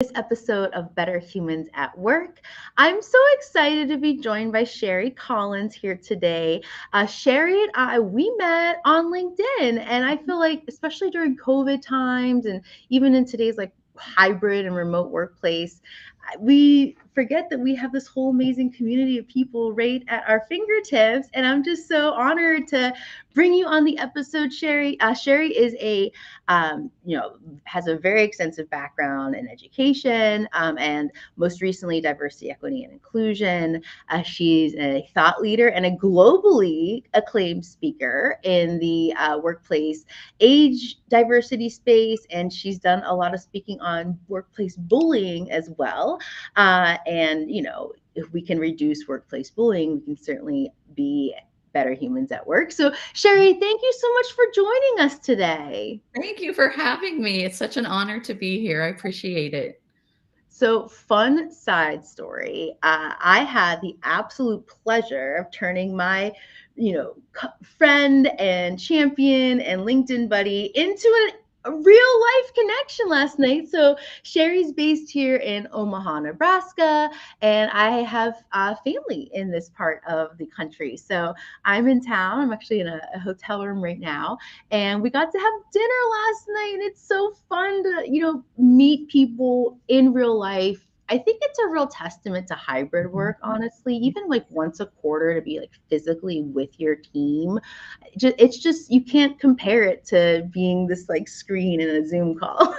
this episode of Better Humans at Work. I'm so excited to be joined by Shari Collins here today. Shari and I, we met on LinkedIn, and I feel like, especially during COVID times and even in today's like hybrid and remote workplace, we forget that we have this whole amazing community of people right at our fingertips. And I'm just so honored to bring you on the episode, Shari. Shari is has a very extensive background in education and most recently diversity, equity, and inclusion. She's a thought leader and a globally acclaimed speaker in the workplace age diversity space, and she's done a lot of speaking on workplace bullying as well. And if we can reduce workplace bullying, we can certainly be better humans at work. So, Shari, thank you so much for joining us today. Thank you for having me. It's such an honor to be here. I appreciate it. So, fun side story. I had the absolute pleasure of turning my, friend and champion and LinkedIn buddy into a real life connection last night. So, Shari's based here in Omaha, Nebraska, and I have family in this part of the country. So, I'm in town. I'm actually in a hotel room right now, and we got to have dinner last night, and it's so fun to meet people in real life. I think it's a real testament to hybrid work, honestly, even like once a quarter to be like physically with your team. It's just, you can't compare it to being this like screen in a Zoom call.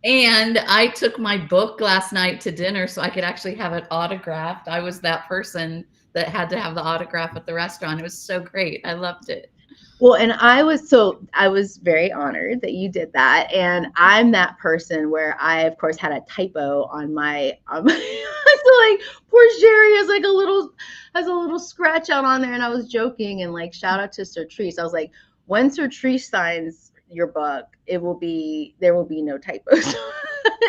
And I took my book last night to dinner so I could actually have it autographed. I was that person that had to have the autograph at the restaurant. It was so great. I loved it. Well, and I was very honored that you did that. And I'm that person where I, of course, had a typo on my so like poor Sherry has a little scratch out on there, and I was joking and like shout out to Sir Treese. I was like, when Sir Treese signs your book, there will be no typos.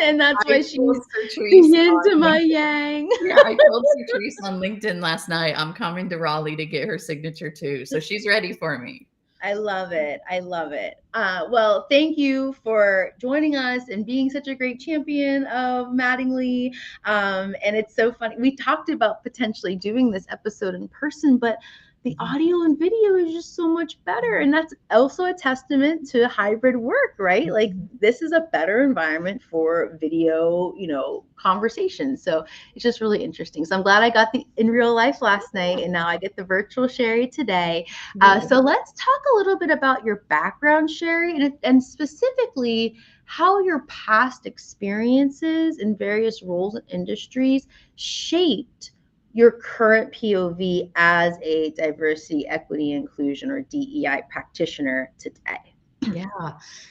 And that's I why she's told Patrice the yin to on my LinkedIn. yang. Yeah, I told Patrice on LinkedIn last night I'm coming to Raleigh to get her signature too. So she's ready for me. I love it. I love it. Well, thank you for joining us and being such a great champion of Mattingly. And it's so funny. We talked about potentially doing this episode in person, but the audio and video is just so much better. And that's also a testament to hybrid work, right? Like this is a better environment for video, conversation. So it's just really interesting. So I'm glad I got the in real life last night, and now I get the virtual Shari today. So let's talk a little bit about your background, Shari, and specifically how your past experiences in various roles and industries shaped your current POV as a diversity, equity, inclusion, or DEI practitioner today. Yeah.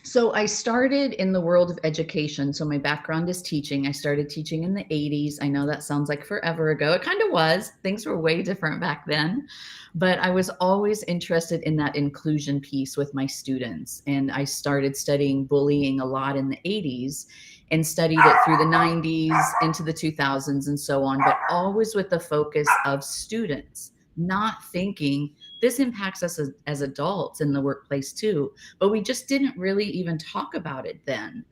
So I started in the world of education. So my background is teaching. I started teaching in the 80s. I know that sounds like forever ago. It kind of was. Things were way different back then. But I was always interested in that inclusion piece with my students. And I started studying bullying a lot in the 80s and studied it through the 90s into the 2000s and so on, but always with the focus of students, not thinking this impacts us as adults in the workplace too, but we just didn't really even talk about it then.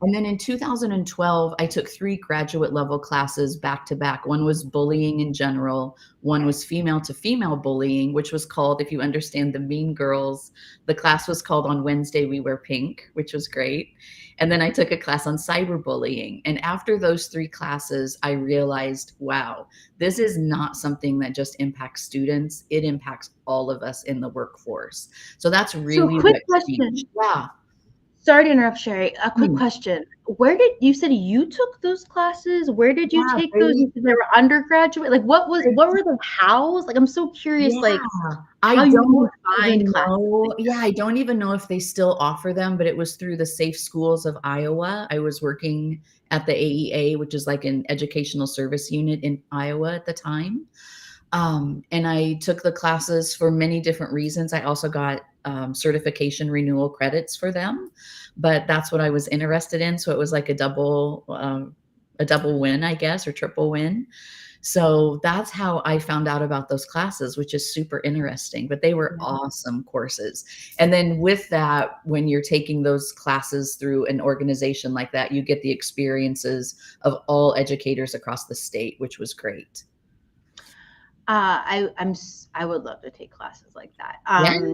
And then in 2012, I took 3 graduate level classes back to back. One was bullying in general, one was female to female bullying, which was called, if you understand the Mean Girls, the class was called On Wednesday We Wear Pink, which was great. And then I took a class on cyberbullying. And after those 3 classes, I realized, wow, this is not something that just impacts students. It impacts all of us in the workforce. So that's So, really quick what question. changed. Yeah. Sorry to interrupt, Shari. A quick Hmm. question. Where did you said you took those classes? Where did you Yeah, take those? You said they were undergraduate. Like what were the hows? Like I'm so curious, yeah, like I how you don't even find even classes know. like Yeah, I don't even know if they still offer them, but it was through the Safe Schools of Iowa. I was working at the AEA, which is like an educational service unit in Iowa at the time. And I took the classes for many different reasons. I also got certification renewal credits for them, but that's what I was interested in. So it was like a double win, I guess, or triple win. So that's how I found out about those classes, which is super interesting, but they were awesome courses. And then with that, when you're taking those classes through an organization like that, you get the experiences of all educators across the state, which was great. I would love to take classes like that. Yeah.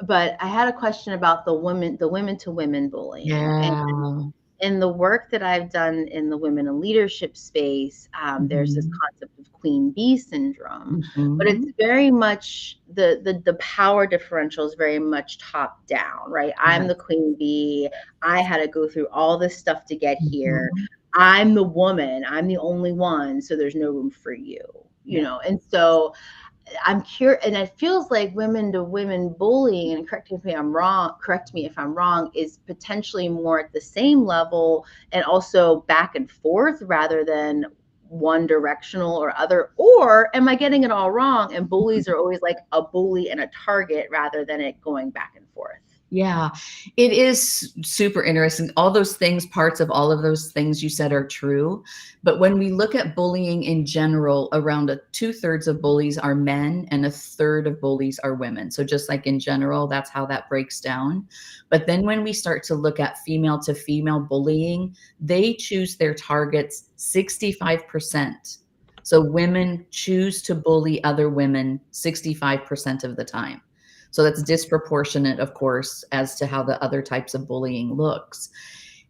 But I had a question about the women to women bullying, and Yeah. in the work that I've done in the women in leadership space, there's this Mhm. concept of queen bee syndrome, but it's Mhm. very much the power differential is very much top down, right? I'm the Yes. queen bee. I had to go through all this stuff to get here. Mhm. I'm the woman. I'm the only one, so there's no room for you, you Yeah. know. And so I'm curious, and it feels like women to women bullying, and correct me if I'm wrong, is potentially more at the same level and also back and forth rather than one directional or other. Or am I getting it all wrong? And bullies are always like a bully and a target rather than it going back and forth. Yeah, it is super interesting. All those things, parts of all of those things you said are true. But when we look at bullying in general, around two-thirds of bullies are men and a third of bullies are women. So just like in general, that's how that breaks down. But then when we start to look at female to female bullying, they choose their targets 65%. So women choose to bully other women 65% of the time. So that's disproportionate, of course, as to how the other types of bullying looks.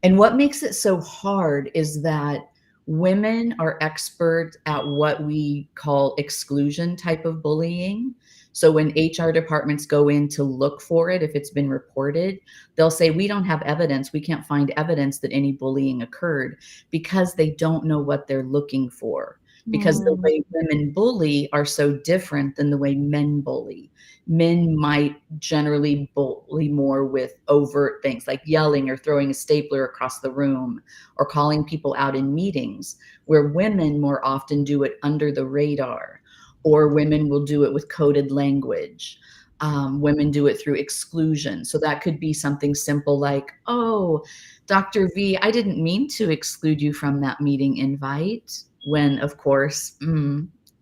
And what makes it so hard is that women are expert at what we call exclusion type of bullying. So when HR departments go in to look for it, if it's been reported, they'll say, we don't have evidence. We can't find evidence that any bullying occurred because they don't know what they're looking for. Because the Mm, way women bully are so different than the way men bully. Men might generally bully more with overt things like yelling or throwing a stapler across the room or calling people out in meetings, where women more often do it under the radar, or women will do it with coded language. Women do it through exclusion. So that could be something simple like, oh, Dr. V, I didn't mean to exclude you from that meeting invite, when of course,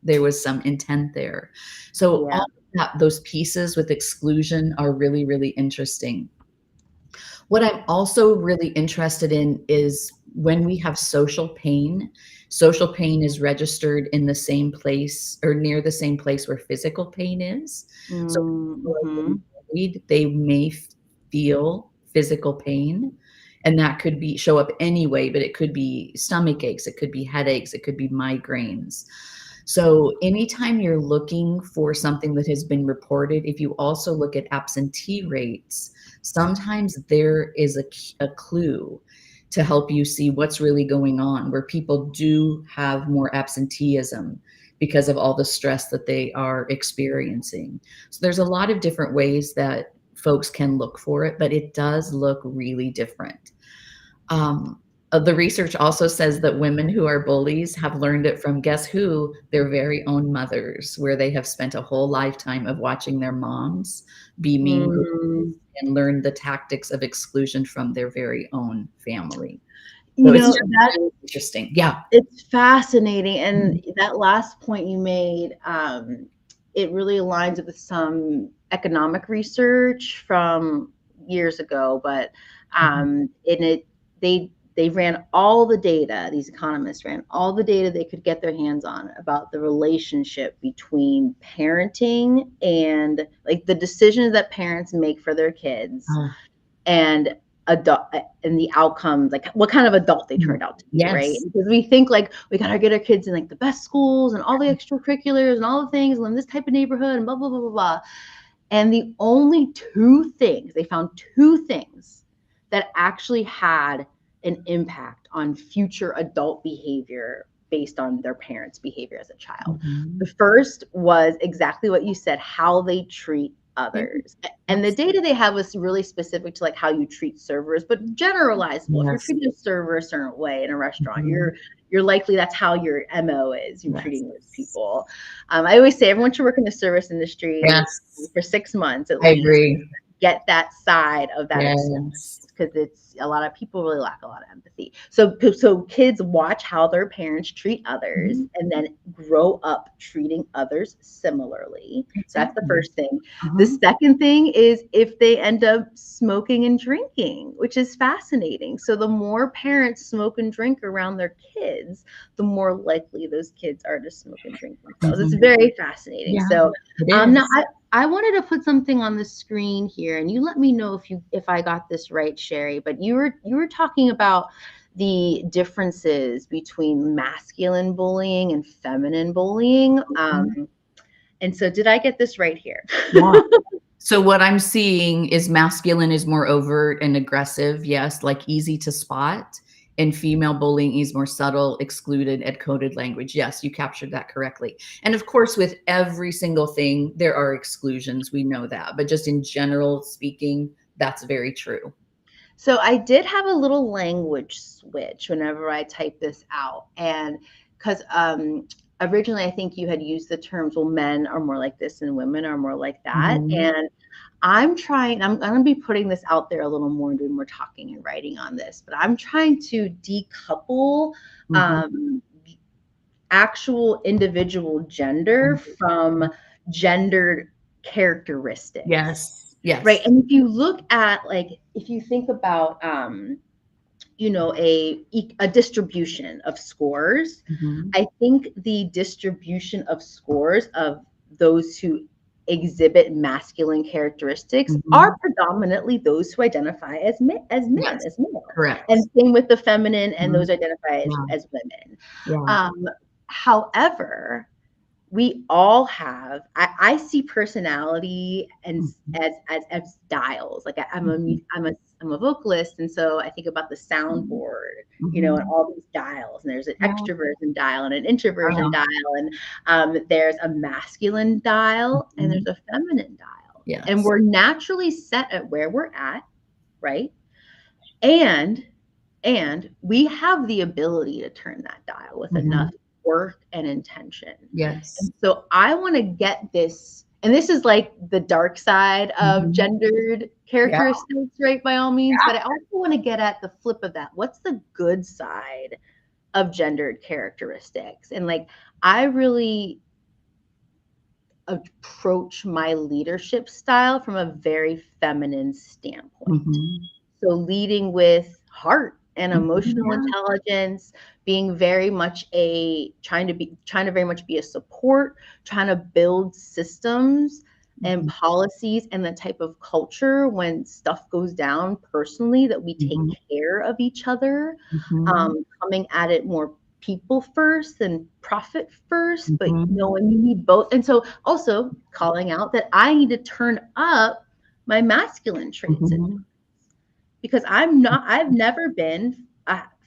there was some intent there. So yeah. all those pieces with exclusion are really, really interesting. What I'm also really interested in is when we have social pain is registered in the same place or near the same place where physical pain is. So people are Mm-hmm. being bullied, they may feel physical pain. And that could be show up anyway, but it could be stomach aches, it could be headaches, it could be migraines. So anytime you're looking for something that has been reported, if you also look at absentee rates, sometimes there is a clue to help you see what's really going on, where people do have more absenteeism because of all the stress that they are experiencing. So there's a lot of different ways that folks can look for it, but it does look really different. The research also says that women who are bullies have learned it from, guess who? Their very own mothers, where they have spent a whole lifetime of watching their moms be mean girls Mm. and learn the tactics of exclusion from their very own family. So You it's know, just that really interesting. Yeah. it's fascinating, and Mhm. that last point you made, it really aligns with some economic research from years ago. But Mhm. in it, they ran all the data. These economists ran all the data they could get their hands on about the relationship between parenting and like the decisions that parents make for their kids Oh, and adult and the outcomes, like what kind of adult they mhm. turned out to be, right? Yes. Because we think like we gotta get our kids in like the best schools and all the extracurriculars and all the things and in this type of neighborhood and blah blah blah blah blah. And the only they found two things that actually had an impact on future adult behavior based on their parents' behavior as a child. The Mhm. first was exactly what you said, how they treat Yeah, others. And the abs data they had was really specific to like how you treat servers, but generalizable. If you're yes. treating a server a certain way in a restaurant, Mhm. you're likely that's how your MO is. You're Yes. treating those people. I always say everyone should work in the service industry Yes. for 6 months at I least, agree. get that side of that experience. Yes. because it's a lot of people really lack a lot of empathy. So kids watch how their parents treat others and then grow up treating others similarly. So that's the Exactly. first thing. The second thing is if they end up smoking and drinking, which is fascinating. So the more parents smoke and drink around their kids, the more likely those kids are to smoke and drink themselves. It's very fascinating. Yeah, So it now is. I wanted to put something on the screen here, and you let me know if I got this right, Shari. But you were talking about the differences between masculine bullying and feminine bullying. And so did I get this right here? Yeah. So what I'm seeing is masculine is more overt and aggressive, yes, like easy to spot. And female bullying is more subtle, excluded, and coded language. Yes, you captured that correctly. And of course, with every single thing, there are exclusions. We know that. But just in general speaking, that's very true. So I did have a little language switch whenever I typed this out. And because originally I think you had used the terms, well, men are more like this and women are more like that. And I'm going to be putting this out there a little more and doing more talking and writing on this, but I'm trying to decouple actual individual gender from gendered characteristics. Yes. Yes. Right. And if you look at, like, if you think about, you know, a distribution of scores, I think the distribution of scores of those who exhibit masculine characteristics are predominantly those who identify as men, as male. Correct. And same with the feminine and those identify as women. Yeah. However, we all have, I see personality and as dials. Like I'm a vocalist, and so I think about the soundboard, you know, and all these dials, and there's an extroversion dial and an introversion dial, and there's a masculine dial and there's a feminine dial. Yes. And we're naturally set at where we're at, right? And we have the ability to turn that dial with enough work and intention. Yes. And so I want to get this, and this is like the dark side of gendered characteristics, right? By all means, but I also want to get at the flip of that. What's the good side of gendered characteristics? And like, I really approach my leadership style from a very feminine standpoint. So leading with heart and emotional intelligence, being very much trying to very much be a support, trying to build systems and policies and the type of culture when stuff goes down personally, that we take care of each other, coming at it more people first and profit first, but knowing you need both. And so also calling out that I need to turn up my masculine traits because I've never been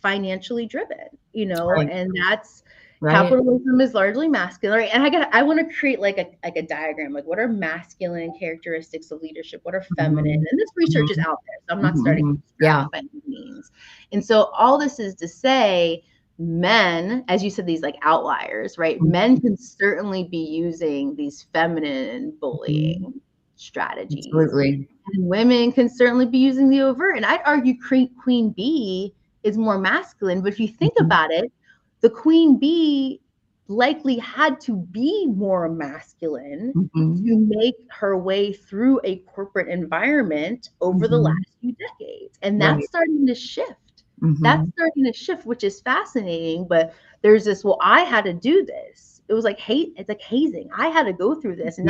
financially driven, you know, and that's capitalism is largely masculine. Right? And I want to create like a diagram, like what are masculine characteristics of leadership? What are feminine? And this research is out there, so I'm not starting from scratch by any means. And so all this is to say, men, as you said, these like outliers, right? Men can certainly be using these feminine bullying strategies. Absolutely. And women can certainly be using the overt. And I'd argue queen bee is more masculine. But if you think about it, the queen bee likely had to be more masculine to make her way through a corporate environment over the last few decades. And that's starting to shift. That's starting to shift, which is fascinating. But there's this, well, I had to do this. It was like it's like hazing. I had to go through this. And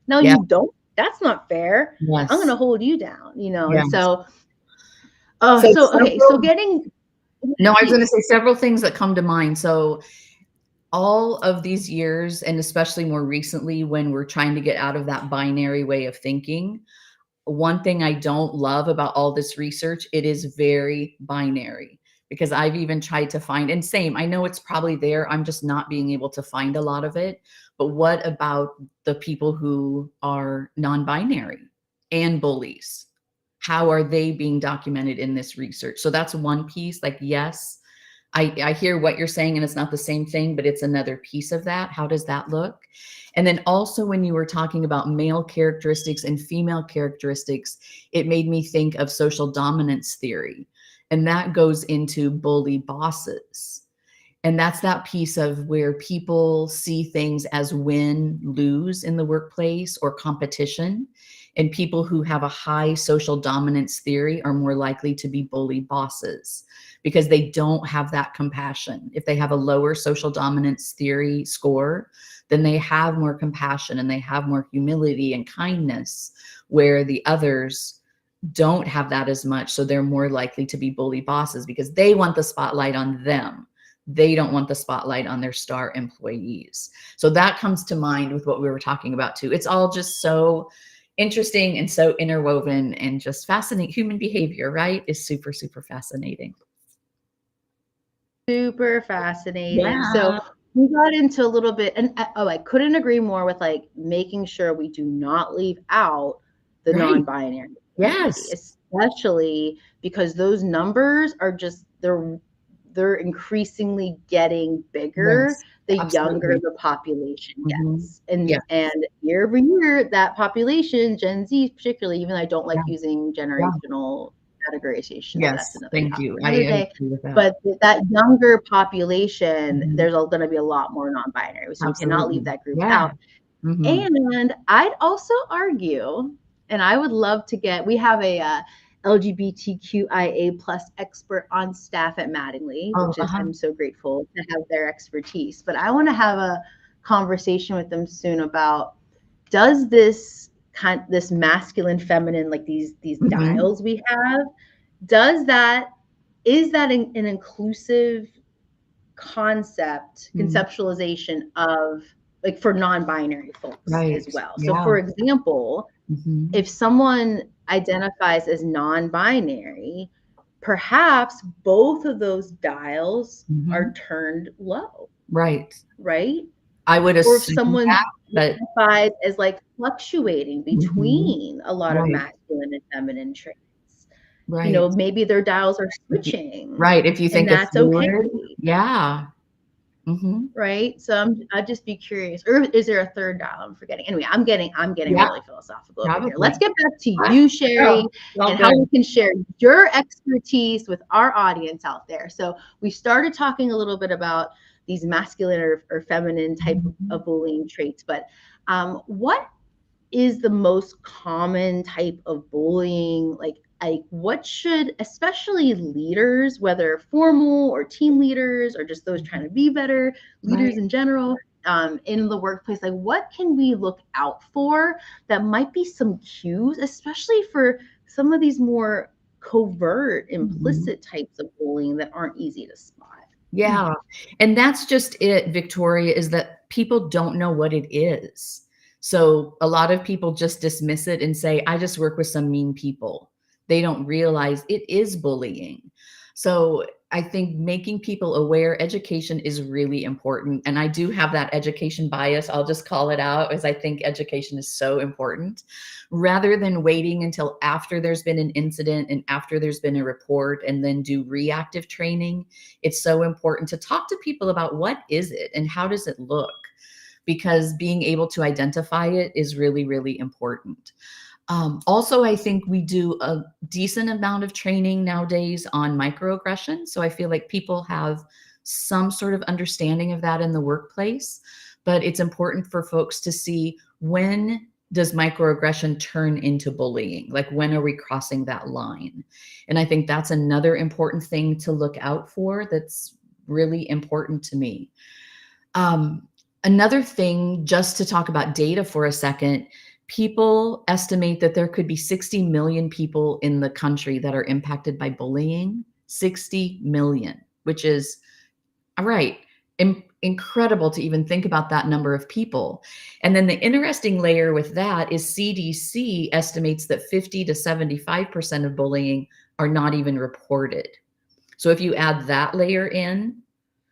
now you don't. That's not fair. I'm going to hold you down, you know? And so, okay. So getting. No, I was going to say several things that come to mind. So all of these years, and especially more recently, when we're trying to get out of that binary way of thinking, one thing I don't love about all this research, it is very binary, because I've even tried to find, and same, I know it's probably there, I'm just not being able to find a lot of it. But what about the people who are non-binary and bullies? How are they being documented in this research? So that's one piece. Like, yes, I hear what you're saying, and it's not the same thing, but it's another piece of that. How does that look? And then also when you were talking about male characteristics and female characteristics, it made me think of social dominance theory. And that goes into bully bosses. And that's that piece of where people see things as win, lose in the workplace or competition. And people who have a high social dominance theory are more likely to be bully bosses because they don't have that compassion. If they have a lower social dominance theory score, then they have more compassion and they have more humility and kindness, where the others don't have that as much. So they're more likely to be bully bosses because they want the spotlight on them. They don't want the spotlight on their star employees. So that comes to mind with what we were talking about too. It's all just so interesting and so interwoven and just fascinating. Human behavior, right, is super, super fascinating. Super fascinating. So Yeah, we got into a little bit, and I couldn't agree more with like making sure we do not leave out the right. non-binary community, Yes. especially because those numbers are just they're increasingly getting bigger Yes. the younger Absolutely. the population Hmm. gets. And Yeah. year over year, that population, Gen Z particularly, even though I don't like Yeah. using Yeah. generational categorization, that's Yes. another Thank topic you. for I another day. agree with that. But that younger population, Mhm. there's going to be a lot more non-binary, so we cannot leave Absolutely. that group Yeah. out. Mhm. And I'd also argue, and I would love to we have a LGBTQIA plus expert on staff at Mattingly, Oh, which is, uh-huh. I'm so grateful to have their expertise. But I want to have a conversation with them soon about, does this masculine, feminine, like these Mhm. dials we have, does that is that an inclusive Mhm. conceptualization of, like, for non-binary folks as Right. well. So Yeah. for example, Mhm. if someone identifies as non-binary, perhaps both of those dials are Mhm. turned low, Right. right? I would Or if assume someone that, but identifies as like fluctuating mhm. between a lot of Right. masculine and feminine traits, Right. maybe their dials are If you switching, right, if you and think of that's okay. fluid. Yeah. Mhm. Right? So I'd just be curious. Or is there a third dial I'm forgetting? Anyway, I'm getting Yeah, really philosophical over here. Let's probably. get back to What? you, Oh, Shari, all and how good. we can share your expertise with our audience out there. So we started talking a little bit about these masculine or feminine type Mhm. of bullying traits, but what is the most common type of bullying? Like what should, especially leaders, whether formal or team leaders or just those trying to be better Right. leaders in general, in the workplace, like what can we look out for that might be some cues, especially for some of these more covert, Mhm. implicit types of bullying that aren't easy to spot? Yeah, and that's just it, Victoria, is that people don't know what it is. So a lot of people just dismiss it and say, "I just work with some mean people." They don't realize it is bullying. So I think making people aware, education is really important. And I do have that education bias. I'll just call it out, as I think education is so important. Rather than waiting until after there's been an incident and after there's been a report and then do reactive training, it's so important to talk to people about what is it and how does it look, because being able to identify it is really, really important. Also, I think we do a decent amount of training nowadays on microaggression. So I feel like people have some sort of understanding of that in the workplace, but it's important for folks to see, when does microaggression turn into bullying? Like, when are we crossing that line? And I think that's another important thing to look out for that's really important to me. Um, Another thing, just to talk about data for a second, people estimate that there could be 60 million people in the country that are impacted by bullying. 60 million, which is, all right, incredible to even think about that number of people. And then the interesting layer with that is CDC estimates that 50 to 75% of bullying are not even reported. So if you add that layer in,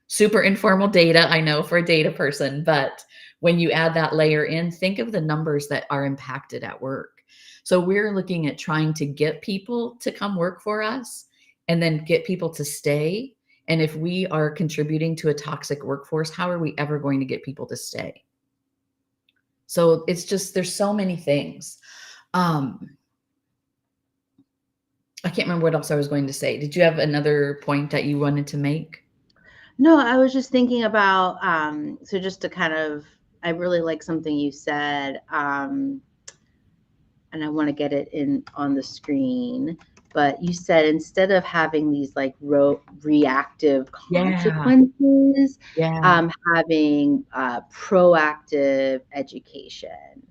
super informal data, I know, for a data person, but when you add that layer in, think of the numbers that are impacted at work. So we're looking at trying to get people to come work for us and then get people to stay And if we are contributing to a toxic workforce, how are we ever going to get people to stay? So it's just, there's so many things. I can't remember what else I was going to say. Did you have another point that you wanted to make? No, I was just thinking about, so just to kind of, I really like something you said, and I want to get it in on the screen. But you said instead of having these like reactive Yeah. consequences, Yeah. having proactive education.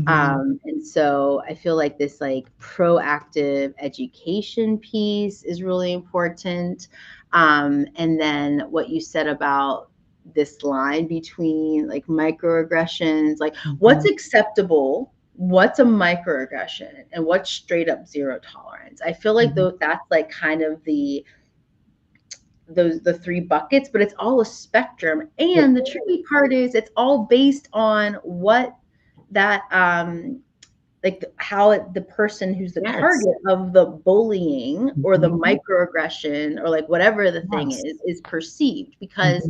And so I feel like this like proactive education piece is really important. And then what you said about this line between like microaggressions, like what's acceptable, what's a microaggression, and what's straight up zero tolerance. I feel like that's like kind of the three buckets, but it's all a spectrum. And the tricky part is it's all based on what that like how the person who's the target of the bullying or the microaggression or like whatever the thing is perceived. Because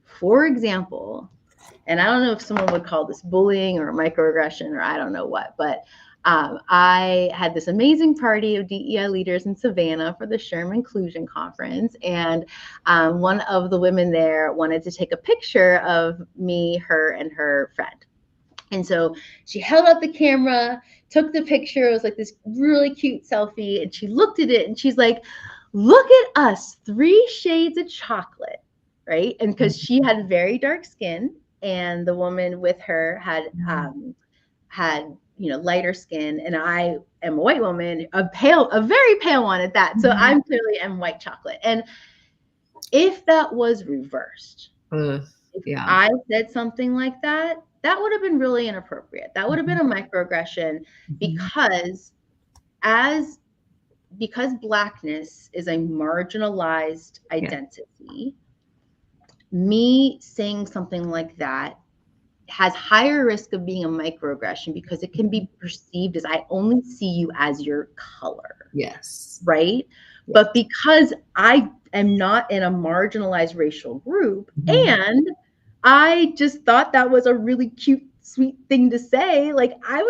for example, and I don't know if someone would call this bullying or microaggression or I don't know what, but I had this amazing party of DEI leaders in Savannah for the SHRM Inclusion Conference. And one of the women there wanted to take a picture of me, her, and her friend. And so she held up the camera, took the picture. It was like this really cute selfie. And she looked at it and she's like, look at us, 3 shades of chocolate, right? And because she had very dark skin and the woman with her had lighter skin, and I am a white woman, a very pale one at that. So I'm clearly am white chocolate. And if that was reversed, if I said something like that, that would have been really inappropriate. That would have been a microaggression because Blackness is a marginalized identity. Me saying something like that has higher risk of being a microaggression because it can be perceived as I only see you as your color. Yes. Right? Yes. But because I am not in a marginalized racial group and I just thought that was a really cute, sweet thing to say. Like I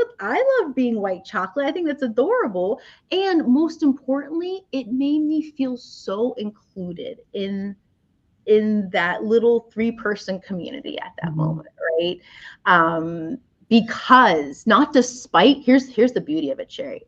love being white chocolate. I think that's adorable. And most importantly, it made me feel so included in that little 3-person community at that moment, right? Because not despite, here's the beauty of it, Shari,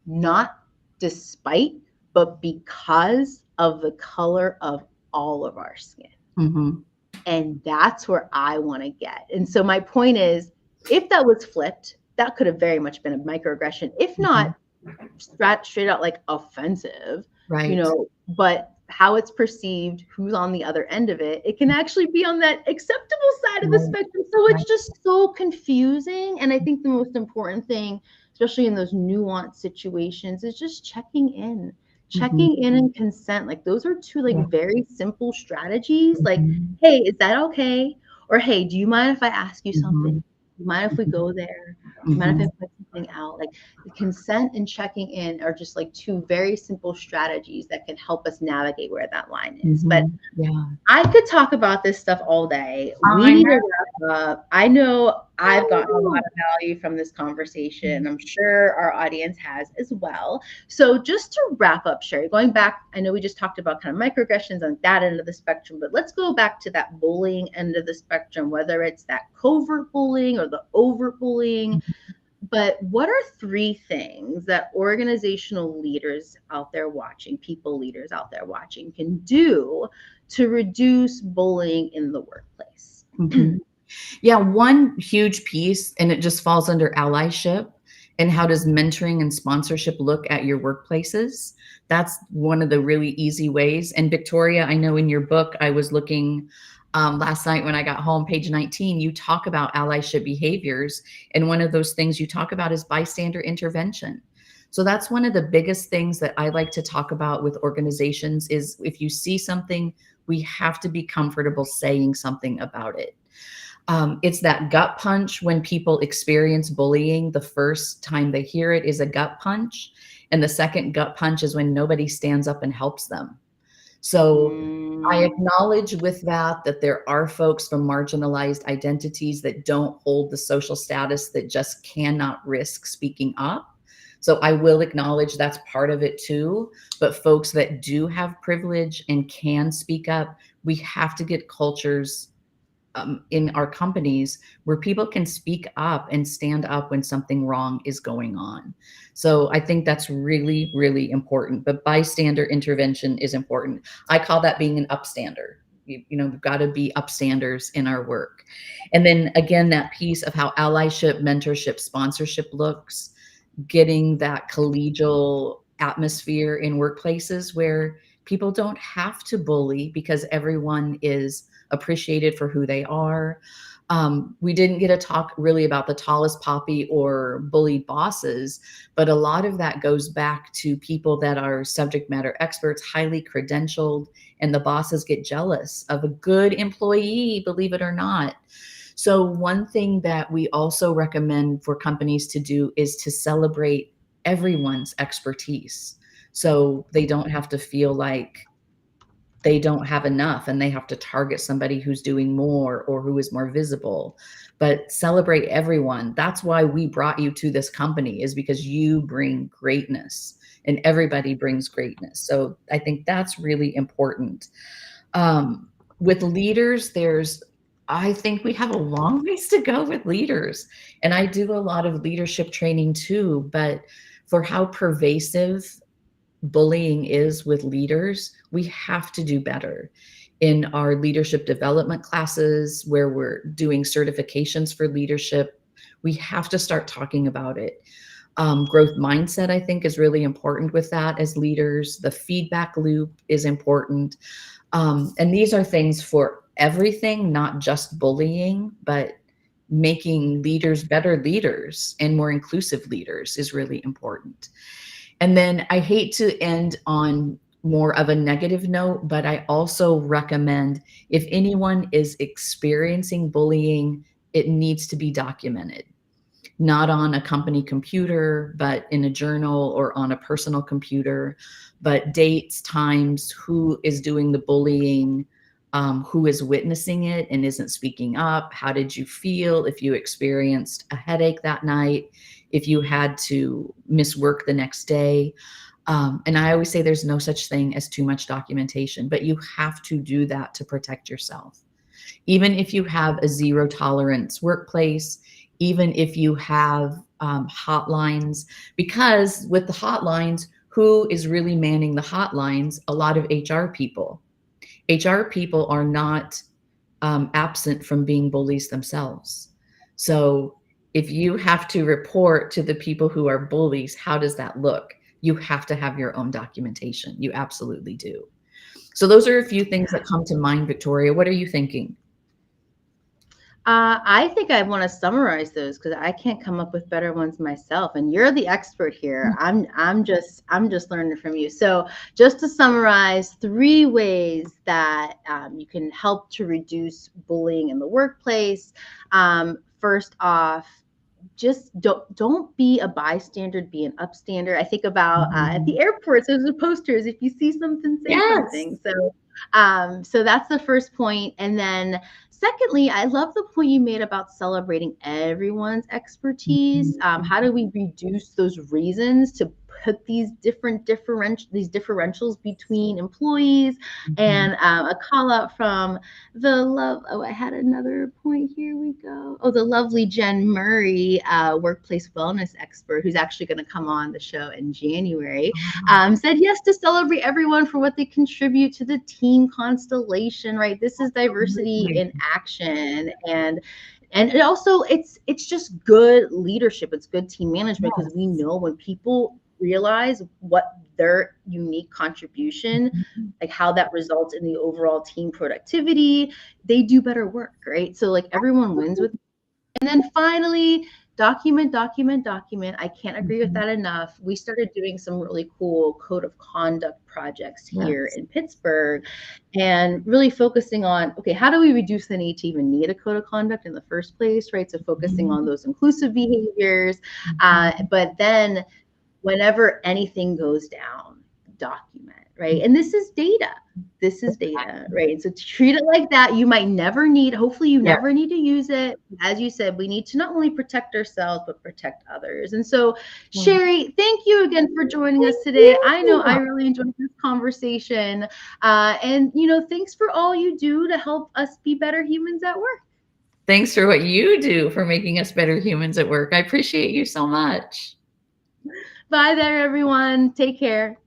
not despite, but because of the color of all of our skin. And that's where I want to get. And so my point is, if that was flipped, that could have very much been a microaggression, if not straight out like offensive, right? But how it's perceived, who's on the other end of it, it can actually be on that acceptable side of the spectrum. So it's just so confusing. And I think the most important thing, especially in those nuanced situations, is just checking in and consent. Like those are 2 like very simple strategies. Like, hey, is that okay? Or hey, do you mind if I ask you something? Do you mind if we go there? Do you mind if I put something out? Like the consent and checking in are just like 2 very simple strategies that can help us navigate where that line is. But I could talk about this stuff all day. We need to wrap up. I know I've gotten a lot of value from this conversation. I'm sure our audience has as well. So just to wrap up, Shari, going back, I know we just talked about kind of microaggressions on that end of the spectrum, but let's go back to that bullying end of the spectrum, whether it's that covert bullying or the overt bullying. But what are 3 things that organizational leaders out there watching, people leaders out there watching, can do to reduce bullying in the workplace? Yeah, one huge piece, and it just falls under allyship. And how does mentoring and sponsorship look at your workplaces? That's one of the really easy ways. And Victoria, I know in your book, I was looking last night when I got home, page 19, you talk about allyship behaviors. And one of those things you talk about is bystander intervention. So that's one of the biggest things that I like to talk about with organizations is if you see something, we have to be comfortable saying something about it. It's that gut punch when people experience bullying. The first time they hear it is a gut punch. And the second gut punch is when nobody stands up and helps them. So I Mm. acknowledge with that there are folks from marginalized identities that don't hold the social status that just cannot risk speaking up. So I will acknowledge that's part of it too. But folks that do have privilege and can speak up, we have to get cultures in our companies where people can speak up and stand up when something wrong is going on. So I think that's really, really important. But bystander intervention is important. I call that being an upstander. We've got to be upstanders in our work. And then again, that piece of how allyship, mentorship, sponsorship looks, getting that collegial atmosphere in workplaces where people don't have to bully because everyone is appreciated for who they are. We didn't get to talk really about the tallest poppy or bullied bosses, but a lot of that goes back to people that are subject matter experts, highly credentialed, and the bosses get jealous of a good employee, believe it or not. So, one thing that we also recommend for companies to do is to celebrate everyone's expertise. So they don't have to feel like they don't have enough and they have to target somebody who's doing more or who is more visible, but celebrate everyone. That's why we brought you to this company, is because you bring greatness and everybody brings greatness. So I think that's really important. With leaders, I think we have a long ways to go with leaders. And I do a lot of leadership training too, but for how pervasive bullying is with leaders, we have to do better. In our leadership development classes, where we're doing certifications for leadership, we have to start talking about it. Growth mindset, I think, is really important with that as leaders. The feedback loop is important. And these are things for everything, not just bullying, but making leaders better leaders and more inclusive leaders is really important. And then I hate to end on more of a negative note, but I also recommend, if anyone is experiencing bullying, it needs to be documented, not on a company computer, but in a journal or on a personal computer, but dates, times, who is doing the bullying, who is witnessing it and isn't speaking up. How did you feel if you experienced a headache that night, if you had to miss work the next day? And I always say there's no such thing as too much documentation, but you have to do that to protect yourself. Even if you have a zero tolerance workplace, even if you have hotlines, because with the hotlines, who is really manning the hotlines? A lot of HR people. HR people are not absent from being bullies themselves. So if you have to report to the people who are bullies, how does that look? You have to have your own documentation. You absolutely do. So those are a few things that come to mind, Victoria. What are you thinking? I think I want to summarize those because I can't come up with better ones myself. And you're the expert here. I'm just learning from you. So just to summarize, 3 ways that you can help to reduce bullying in the workplace. First off, just don't be a bystander, be an upstander. I think about at the airports, there's the posters. If you see something, say Yes. something. So that's the first point. And then secondly, I love the point you made about celebrating everyone's expertise. How do we reduce those reasons to put these differentials between employees? Mhm. And a call out from the love. Oh, I had another point. Here we go. Oh, the lovely Jen Murray, workplace wellness expert, who's actually going to come on the show in January, said yes to celebrate everyone for what they contribute to the team constellation. Right, this is diversity Absolutely. in action, and it also it's just good leadership. It's good team management because we Yes. know when people realize what their unique contribution, Mhm. like how that results in the overall team productivity, they do better work, right? So like everyone wins with. And then finally, document, document, document. I can't agree with Mhm. that enough. We started doing some really cool code of conduct projects here Yes. in Pittsburgh and really focusing on, okay, how do we reduce the need to even need a code of conduct in the first place, right? So focusing on Mhm. those inclusive behaviors. Mhm. But then whenever anything goes down, document, right? And this is data. this is data, right? So treat it like that. You might never need, hopefully you Yeah. never need to use it. As you said, we need to not only protect ourselves, but protect others. And so, Well, Shari, thank you again for joining us thank today. I know I you. really enjoyed this conversation. And, thanks for all you do to help us be better humans at work. Thanks for what you do for making us better humans at work. I appreciate you so much. Bye there, everyone. Take care.